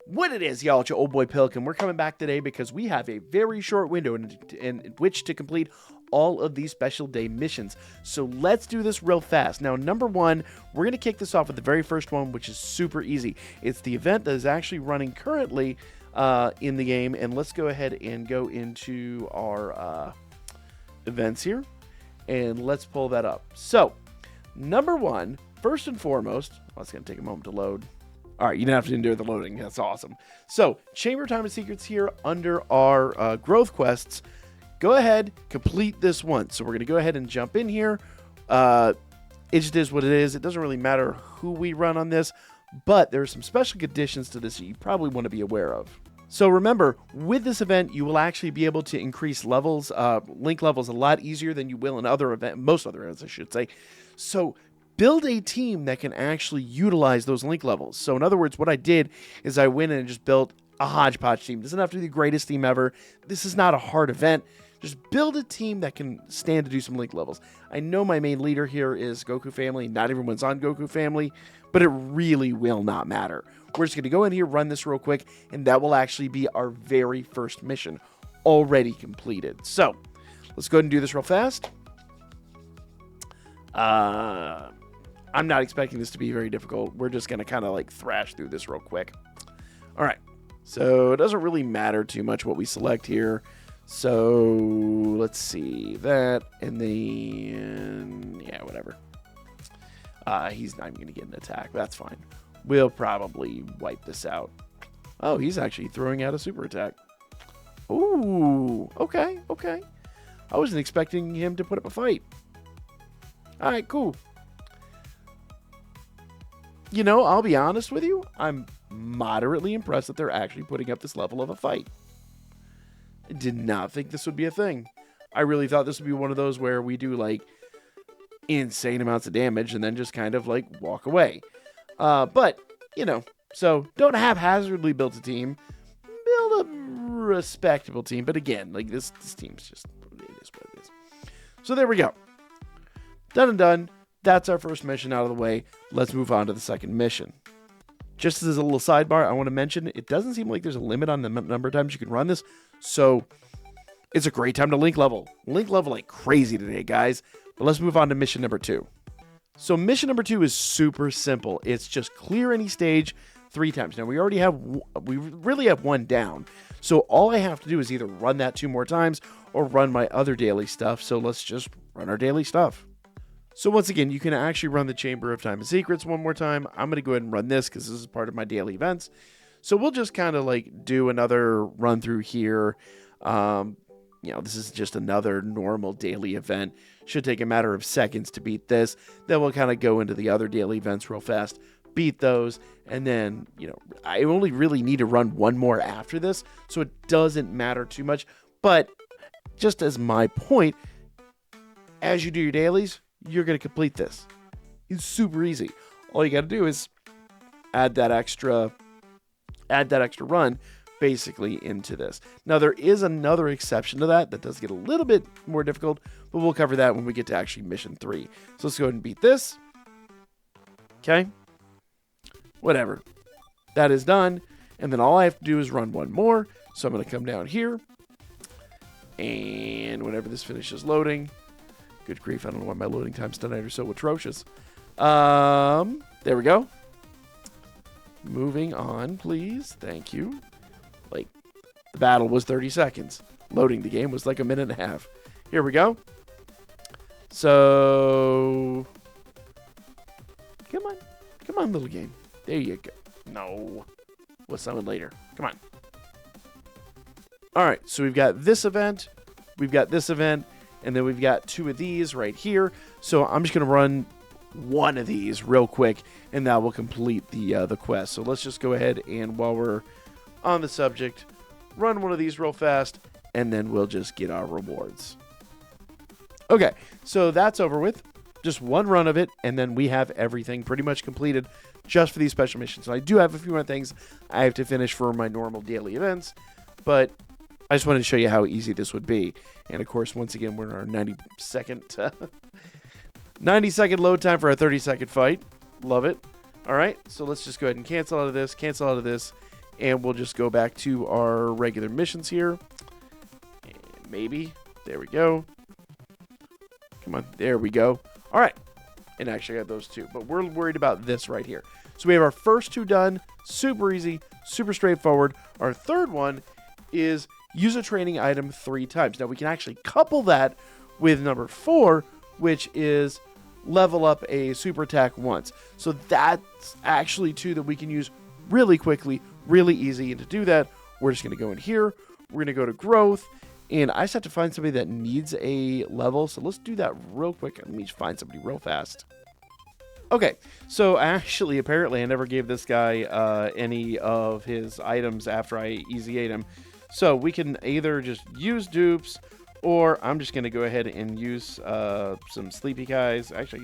What it is, y'all, it's your old boy Pilk, and we're coming back today because we have a very short window in which to complete all of these special day missions. So let's do this real fast. Now, number one, we're going to kick this off with the very first one, which is super easy. It's the event that is actually running currently in the game, and let's go ahead and go into our events here, and let's pull that up. So, number one, first and foremost, it's going to take a moment to load. All right, you don't have to endure the loading. That's awesome. So, Chamber of Time and Secrets here under our growth quests. Go ahead, complete this one. So, we're going to go ahead and jump in here. It just is what it is. It doesn't really matter who we run on this, but there are some special conditions to this that you probably want to be aware of. So remember, with this event, you will actually be able to increase levels, link levels a lot easier than you will in most other events, I should say. So build a team that can actually utilize those link levels. So in other words, what I did is I went in and just built a hodgepodge team. It doesn't have to be the greatest team ever. This is not a hard event. Just build a team that can stand to do some link levels. I know my main leader here is Goku Family. Not everyone's on Goku Family, but it really will not matter. We're just going to go in here, run this real quick, and that will actually be our very first mission already completed. So let's go ahead and do this real fast. I'm not expecting this to be very difficult. We're just going to kind of like thrash through this real quick. All right. So it doesn't really matter too much what we select here. So let's see that, and then, yeah, whatever. He's not even going to get an attack. That's fine. We'll probably wipe this out. Oh, he's actually throwing out a super attack. Ooh, okay. I wasn't expecting him to put up a fight. All right, cool. You know, I'll be honest with you. I'm moderately impressed that they're actually putting up this level of a fight. I did not think this would be a thing. I really thought this would be one of those where we do like insane amounts of damage and then just kind of like walk away. But, you know, so don't haphazardly build a team. Build a respectable team. But again, like this team's just, it is what it is. So there we go. Done and done. That's our first mission out of the way. Let's move on to the second mission. Just as a little sidebar, I want to mention, it doesn't seem like there's a limit on the number of times you can run this. So it's a great time to link level. Link level like crazy today, guys. But let's move on to mission number 2. So mission number 2 is super simple. It's just clear any stage 3 times. Now we really have one down. So all I have to do is either run that 2 more times or run my other daily stuff. So let's just run our daily stuff. So once again, you can actually run the Chamber of Time and Secrets one more time. I'm going to go ahead and run this because this is part of my daily events. So we'll just kind of like do another run through here. You know, this is just another normal daily event. Should take a matter of seconds to beat this. Then we'll kind of go into the other daily events real fast, beat those, and then, you know, I only really need to run one more after this, so it doesn't matter too much. But just as my point, as you do your dailies, you're going to complete this. It's super easy. All you got to do is add that extra run basically into this. Now there is another exception to that does get a little bit more difficult, but we'll cover that when we get to actually mission 3. So let's go ahead and beat this. Okay. Whatever. That is done. And then all I have to do is run one more. So I'm going to come down here. And whenever this finishes loading, good grief, I don't know why my loading times tonight are so atrocious. There we go. Moving on, please. Thank you. Like, the battle was 30 seconds. Loading the game was like a minute and a half. Here we go. So, come on, little game. There you go. No, we'll summon later. Come on. All right, so we've got this event, and then we've got 2 of these right here. So I'm just gonna run one of these real quick, and that will complete the quest. So let's just go ahead and, while we're on the subject, run one of these real fast, and then we'll just get our rewards. Okay, so that's over with. Just one run of it, and then we have everything pretty much completed just for these special missions. And I do have a few more things I have to finish for my normal daily events, but I just wanted to show you how easy this would be. And of course, once again, we're in our 90-second load time for our 30-second fight. Love it. All right, so let's just go ahead and cancel out of this, And we'll just go back to our regular missions here. Maybe. There we go. Come on. There we go. All right. And actually I got those two. But we're worried about this right here. So we have our first two done. Super easy. Super straightforward. Our third one is use a training item 3 times. Now we can actually couple that with number 4, which is level up a super attack once. So that's actually 2 that we can use really quickly, really easy. And to do that, we're just going to go in here. We're going to go to growth. And I just have to find somebody that needs a level. So let's do that real quick. Let me just find somebody real fast. Okay, so actually, apparently, I never gave this guy any of his items after I easy ate him. So we can either just use dupes, or I'm just going to go ahead and use some sleepy guys. Actually,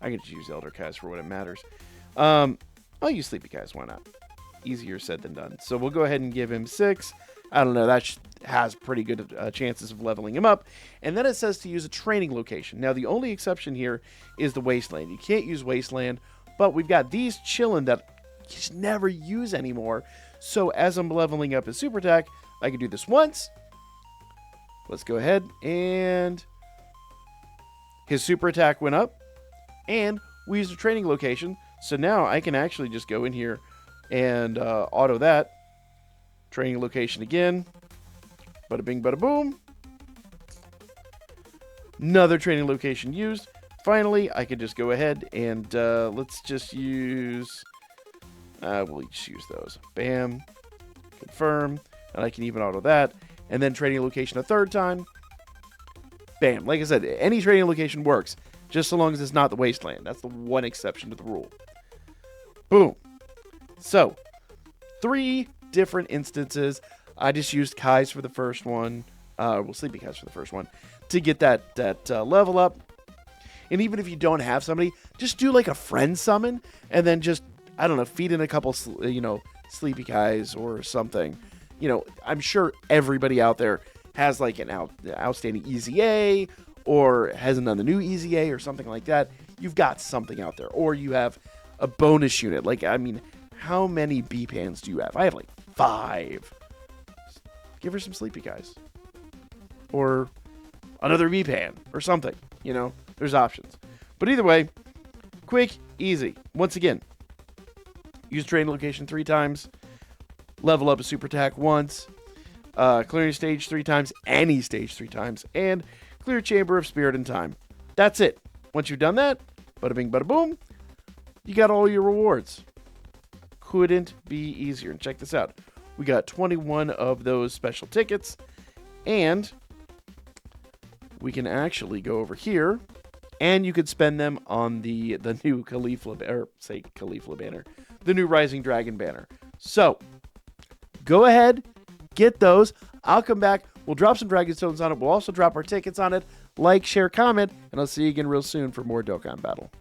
I can just use elder guys for what it matters. I'll use sleepy guys. Why not? Easier said than done. So we'll go ahead and give him 6. I don't know. That has pretty good chances of leveling him up. And then it says to use a training location. Now, the only exception here is the Wasteland. You can't use Wasteland, but we've got these chilling that you just never use anymore. So as I'm leveling up his super attack, I can do this once. Let's go ahead, and his super attack went up, and we used a training location. So now I can actually just go in here and auto that. Training location again. Bada bing, bada boom. Another training location used. Finally, I can just go ahead and let's just use... we'll just use those. Bam. Confirm. And I can even auto that. And then training location a 3rd time. Bam. Like I said, any training location works. Just so long as it's not the Wasteland. That's the one exception to the rule. Boom. So, 3 different instances. I just used Kai's for the first one. Sleepy Kai's for the first one. To get that level up. And even if you don't have somebody, just do like a friend summon. And then just, I don't know, feed in a couple, Sleepy Kai's or something. I'm sure everybody out there has like an outstanding EZA or hasn't done the new EZA or something like that. You've got something out there. Or you have a bonus unit. How many B-Pans do you have? I have like 5. Give her some Sleepy Guys. Or another B-Pan or something. There's options. But either way, quick, easy. Once again, use training location 3 times. Level up a super attack once. Clearing stage 3 times. Any stage 3 times. And clear chamber of spirit and time. That's it. Once you've done that, bada bing, bada boom, you got all your rewards. Couldn't be easier. And check this out. We got 21 of those special tickets. And we can actually go over here. And you could spend them on the new Caulifla banner. The new Rising Dragon banner. So, go ahead. Get those. I'll come back. We'll drop some Dragon Stones on it. We'll also drop our tickets on it. Like, share, comment. And I'll see you again real soon for more Dokkan Battle.